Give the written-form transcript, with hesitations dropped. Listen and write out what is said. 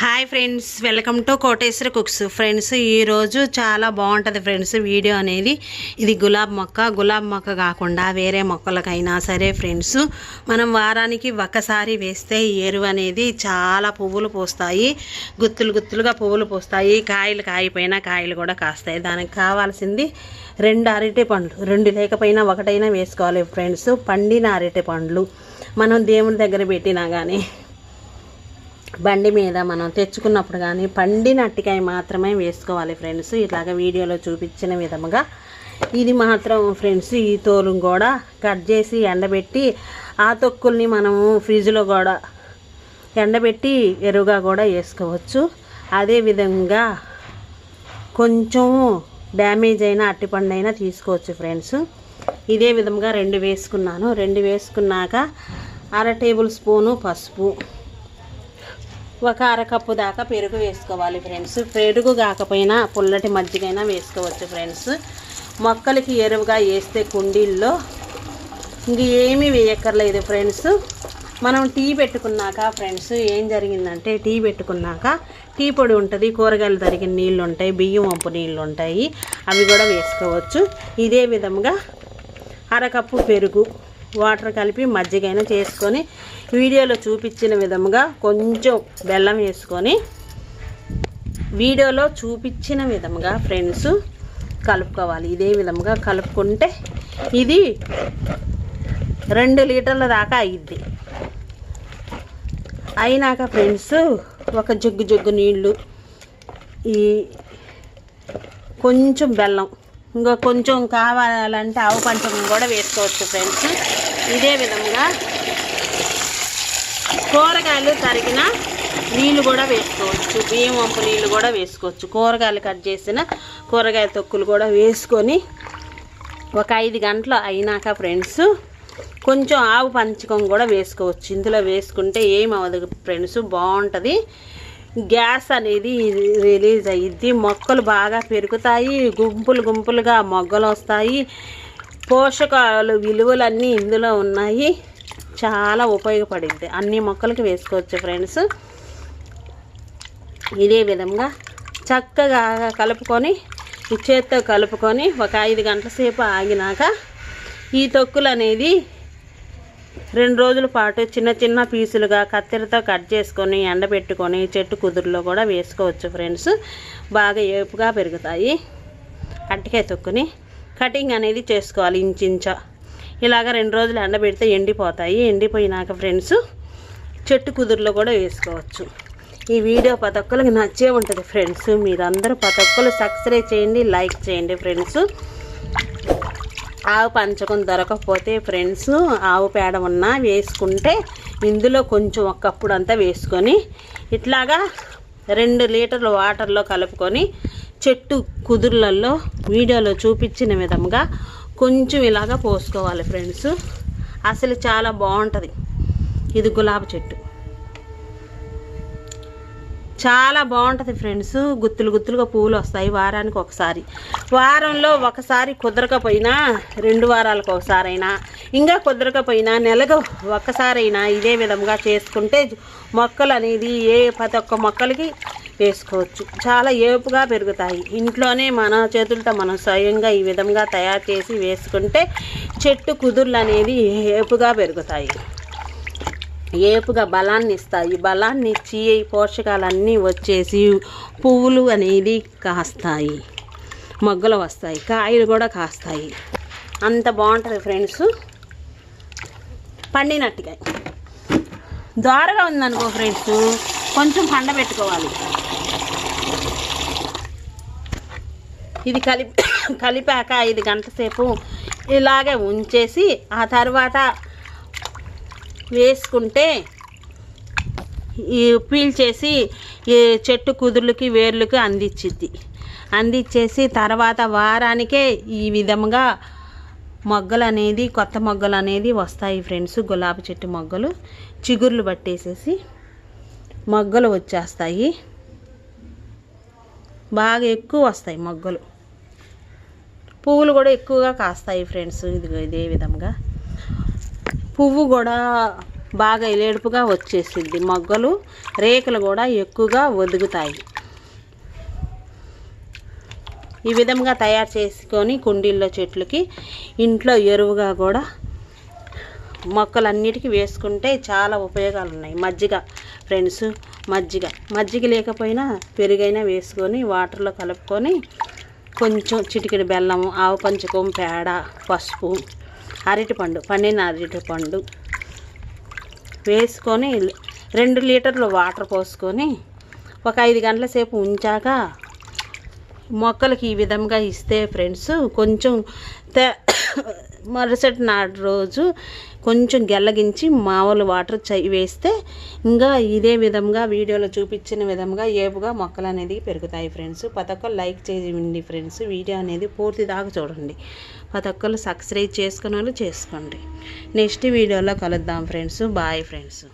Hi friends, welcome to Koteshwara cooks. Friends, ఈరోజు చాలా బాగుంటుంది ఫ్రెండ్స్ వీడియో అనేది. ఇది గులాబ్ మొక్క కాకుండా వేరే మొక్కలకైనా సరే ఫ్రెండ్స్, మనం వారానికి ఒక్కసారి వేస్తే ఈ ఎరువు అనేది చాలా పువ్వులు పూస్తాయి, గుత్తులుగా పువ్వులు పూస్తాయి, కాయలు కాయిపోయినా కాయలు కూడా కాస్తాయి. దానికి కావాల్సింది 2 అరటి పండ్లు, 2 లేకపోయినా ఒకటైనా వేసుకోవాలి ఫ్రెండ్స్. పండిన అరటి పండ్లు మనం దేవుని దగ్గర పెట్టినా కానీ, బండి మీద మనం తెచ్చుకున్నప్పుడు కానీ పండిన అరటికాయ మాత్రమే వేసుకోవాలి ఫ్రెండ్స్. ఇలాగ వీడియోలో చూపించిన విధముగా ఇది మాత్రం ఫ్రెండ్స్, ఈ తోలు కూడా కట్ చేసి ఎండబెట్టి ఆ తొక్కుల్ని మనము ఫ్రిడ్జ్లో కూడా ఎండబెట్టి ఎరువుగా కూడా వేసుకోవచ్చు. అదేవిధంగా కొంచెం డ్యామేజ్ అయిన అరటిపండు అయినా తీసుకోవచ్చు ఫ్రెండ్స్. ఇదే విధంగా 2 వేసుకున్నాను. 2 వేసుకున్నాక 1/2 టేబుల్ స్పూను పసుపు, 1 అరకప్పు దాకా పెరుగు వేసుకోవాలి ఫ్రెండ్స్. పెరుగు కాకపోయినా పుల్లటి మజ్జిగైనా వేసుకోవచ్చు ఫ్రెండ్స్. మొక్కలకి ఎరువుగా వేస్తే కుండీల్లో ఇంక ఏమీ వేయక్కర్లేదు ఫ్రెండ్స్. మనం టీ పెట్టుకున్నాక ఫ్రెండ్స్ ఏం జరిగిందంటే, టీ పెట్టుకున్నాక టీ పొడి ఉంటుంది, కూరగాయలు తరిగిన నీళ్ళు ఉంటాయి, బియ్యం వంపు నీళ్ళు ఉంటాయి, అవి కూడా వేసుకోవచ్చు. ఇదే విధంగా 1 కప్పు పెరుగు, వాటర్ కలిపి మజ్జిగైనా చేసుకొని వీడియోలో చూపించిన విధముగా కొంచెం బెల్లం వేసుకొని వీడియోలో చూపించిన విధముగా ఫ్రెండ్స్ కలుపుకోవాలి. ఇదే విధముగా కలుపుకుంటే ఇది 2 లీటర్ల దాకా అయ్యిద్ది. అయినాక ఫ్రెండ్స్ ఒక జగ్గు నీళ్ళు, ఈ కొంచెం బెల్లం, ఇంకా కొంచెం కావాలంటే ఆవు పంచకం కూడా వేసుకోవచ్చు ఫ్రెండ్స్. ఇదే విధంగా కూరగాయలు తరిగిన నీళ్ళు కూడా వేసుకోవచ్చు, బియ్యం వంపు నీళ్ళు కూడా వేసుకోవచ్చు, కూరగాయలు కట్ చేసిన కూరగాయ తొక్కులు కూడా వేసుకొని ఒక 5 గంటలు అయినాక ఫ్రెండ్స్ కొంచెం ఆవు పంచకం కూడా వేసుకోవచ్చు. ఇందులో వేసుకుంటే ఏమవదు ఫ్రెండ్స్, బాగుంటుంది. గ్యాస్ అనేది రిలీజ్ అయ్యిద్ది, మొక్కలు బాగా పెరుగుతాయి, గుంపులుగా మొగ్గలు వస్తాయి, పోషకాలు విలువలన్నీ ఇందులో ఉన్నాయి, చాలా ఉపయోగపడుద్ది. అన్ని మొక్కలకి వేసుకోవచ్చు ఫ్రెండ్స్. ఇదే విధంగా చక్కగా కలుపుకొని చేత్తో కలుపుకొని ఒక 5 గంటల సేపు ఆగినాక ఈ తొక్కులు అనేది 2 రోజుల పాటు చిన్న పీసులుగా కత్తెరతో కట్ చేసుకొని ఎండబెట్టుకొని చెట్టు కుదురులో కూడా వేసుకోవచ్చు ఫ్రెండ్స్. బాగా ఏపుగా పెరుగుతాయి. అరటికాయ తొక్కుని కటింగ్ అనేది చేసుకోవాలి ఇంచు. ఇలాగ 2 రోజులు ఎండబెడితే ఎండిపోతాయి. ఎండిపోయినాక ఫ్రెండ్స్ చెట్టు కుదురులో కూడా వేసుకోవచ్చు. ఈ వీడియో ప్రతి ఒక్కరికి నచ్చే ఉంటుంది ఫ్రెండ్స్. మీరందరూ ప్రతి ఒక్కరు సబ్స్క్రైబ్ చేయండి, లైక్ చేయండి ఫ్రెండ్స్. ఆవు పంచకం దొరకకపోతే ఫ్రెండ్స్ ఆవు పేడ ఉన్నా వేసుకుంటే ఇందులో కొంచెం 1 కప్పుడు అంతా వేసుకొని ఇట్లాగా 2 లీటర్ల వాటర్లో కలుపుకొని చెట్టు కుదుర్లలో వీడియోలో చూపించిన విధంగా కొంచెం ఇలాగ పోసుకోవాలి ఫ్రెండ్స్. అసలు చాలా బాగుంటుంది. ఇది గులాబీ చెట్టు చాలా బాగుంటుంది ఫ్రెండ్స్. గుత్తులుగా పువ్వులు వస్తాయి వారానికి ఒకసారి. వారంలో ఒకసారి కుదరకపోయినా 2 వారాలకు ఒకసారైనా, ఇంకా కుదరకపోయినా నెలకు ఒక్కసారైనా ఇదే విధంగా చేసుకుంటే మొక్కలు అనేది ప్రతి ఒక్క మొక్కలకి వేసుకోవచ్చు. చాలా ఏపుగా పెరుగుతాయి. ఇంట్లోనే మన చేతులతో మనం స్వయంగా ఈ విధంగా తయారు చేసి వేసుకుంటే చెట్టు కుదుర్లు అనేది ఏపుగా పెరుగుతాయి, ఏపుగా బలాన్ని ఇస్తాయి. బలాన్ని ఇచ్చి పోషకాలన్నీ వచ్చేసి పువ్వులు అనేది కాస్తాయి, మొగ్గలు వస్తాయి, కాయలు కూడా కాస్తాయి. అంత బాగుంటుంది ఫ్రెండ్స్. పండినట్టుగా దోరగా ఉందనుకో ఫ్రెండ్స్, కొంచెం పండబెట్టుకోవాలి. ఇది కలిపాక 5 గంటల సేపు ఇలాగే ఉంచేసి ఆ తర్వాత వేసుకుంటే ఈ పీల్చేసి ఈ చెట్టు కుదుర్లకి వేర్లకి అందించేసి తర్వాత వారానికే ఈ విధంగా మొగ్గలు అనేది కొత్త మొగ్గలు అనేది వస్తాయి ఫ్రెండ్స్. గులాబీ చెట్టు మొగ్గలు చిగుర్లు పట్టేసేసి మొగ్గలు వచ్చేస్తాయి. బాగా ఎక్కువ వస్తాయి మొగ్గలు, పువ్వులు కూడా ఎక్కువగా కాస్తాయి ఫ్రెండ్స్. ఇదే విధంగా పువ్వు కూడా బాగా ఎలేడుపుగా వచ్చేసింది. మొగ్గలు రేకులు కూడా ఎక్కువగా ఒదుగుతాయి. ఈ విధంగా తయారు చేసుకొని కుండీల్లో చెట్లకి ఇంట్లో ఎరువుగా కూడా మొక్కలన్నిటికీ వేసుకుంటే చాలా ఉపయోగాలు ఉన్నాయి. మజ్జిగ ఫ్రెండ్స్, మజ్జిగ లేకపోయినా పెరుగైనా వేసుకొని వాటర్లో కలుపుకొని కొంచెం చిటికెడు బెల్లం, ఆవు పంచకం, పేడ, పసుపు, అరటిపండు, పండిన అరటిపండు వేసుకొని 2 లీటర్లు వాటర్ పోసుకొని ఒక 5 గంటల సేపు ఉంచాక మొక్కలకి ఈ విధంగా ఇస్తే ఫ్రెండ్స్ కొంచెం మరుసటి నాటి రోజు కొంచెం గెల్లగించి మామూలు వాటర్ వేస్తే ఇంకా ఇదే విధంగా వీడియోలో చూపించిన విధంగా ఏపుగా మొక్కలు అనేది పెరుగుతాయి ఫ్రెండ్స్. ప్రతి ఒక్కరు లైక్ చేయండి ఫ్రెండ్స్. వీడియో అనేది పూర్తి దాకా చూడండి. ప్రతి ఒక్కరు సబ్స్క్రైబ్ చేసుకునే వాళ్ళు చేసుకోండి. నెక్స్ట్ వీడియోలో కలుద్దాం ఫ్రెండ్స్. Bye friends.